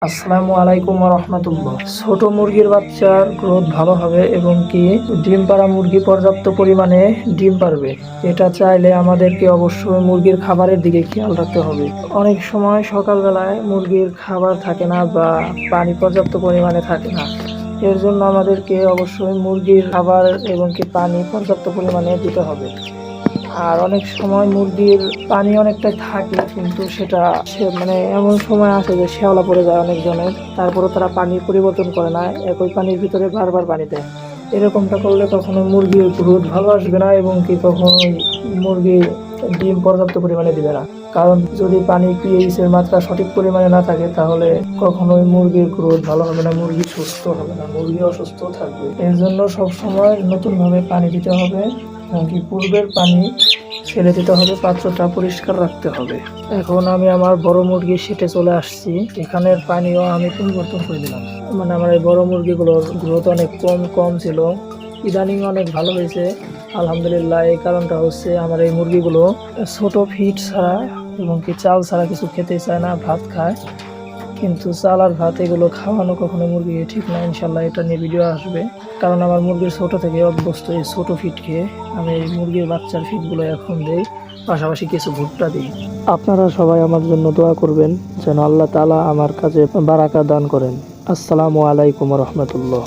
আসসালামু আলাইকুম ওয়া রাহমাতুল্লাহ। ছোট মুরগির বাচ্চার গ্রোথ ভালো হবে এবং কি ডিম পাড়া মুরগি পর্যাপ্ত পরিমাণে ডিম পারবে, এটা চাইলে আমাদেরকে অবশ্যই মুরগির খাবারের দিকে খেয়াল রাখতে হবে। অনেক সময় সকালবেলায় মুরগির খাবার থাকে না বা পানি পর্যাপ্ত পরিমাণে থাকে না, এর জন্য আমাদেরকে অবশ্যই মুরগির খাবার এবং কি পানি পর্যাপ্ত পরিমাণে দিতে হবে। আর অনেক সময় মুরগির পানি অনেকটাই থাকে, কিন্তু সেটা মানে এমন সময় আসে যে শ্যাওলা পড়ে যায় অনেকজনের, তারপরে তারা পানির পরিবর্তন করে না, একই পানির ভিতরে বারবার পানি দেয়। এরকমটা করলে কখনো মুরগির গ্রোথ ভালো আসবে না এবং কি কখনোই মুরগি ডিম পর্যাপ্ত পরিমাণে দিবে না। কারণ যদি পানি পিএইচ এর মাত্রা সঠিক পরিমাণে না থাকে তাহলে কখনোই মুরগির গ্রোথ ভালো হবে না, মুরগি সুস্থ হবে না, মুরগি অসুস্থ থাকবে। এর জন্য সবসময় নতুনভাবে পানি দিতে হবে, নাকি পূর্বের পানি ফেলে দিতে হবে, পাত্রটা পরিষ্কার রাখতে হবে। এখন আমি আমার বড় মুরগি সেটে চলে আসছি, এখানের পানিও আমি পরিবর্তন করে দিলাম। মানে আমার এই বড় মুরগিগুলোর গ্রোথ অনেক কম ছিল, ইদানিং অনেক ভালো হয়েছে আলহামদুলিল্লাহ। এই কারণটা হচ্ছে আমার এই মুরগিগুলো ছোট ফিড ছাড়া এবং কি চাল ছাড়া কিছু খেতে চায় না, ভাত খায়, কিন্তু চাল আর ভাত এগুলো খাওয়ানো কখনো মুরগিকে ঠিক না। ইনশাল্লাহ এটা নিয়ে ভিডিও আসবে, কারণ আমার মুরগির ছোট থেকে অভ্যস্ত এই ছোট ফিড খেয়ে। আমি এই মুরগির বাচ্চার ফিডগুলো এখন দেই, পাশাপাশি কিছু ভুট্টা দিই। আপনারা সবাই আমার জন্য দোয়া করবেন যেন আল্লাহ তাআলা আমার কাজে বারাকা দান করেন। আসসালামু আলাইকুম ওয়া রাহমাতুল্লাহ।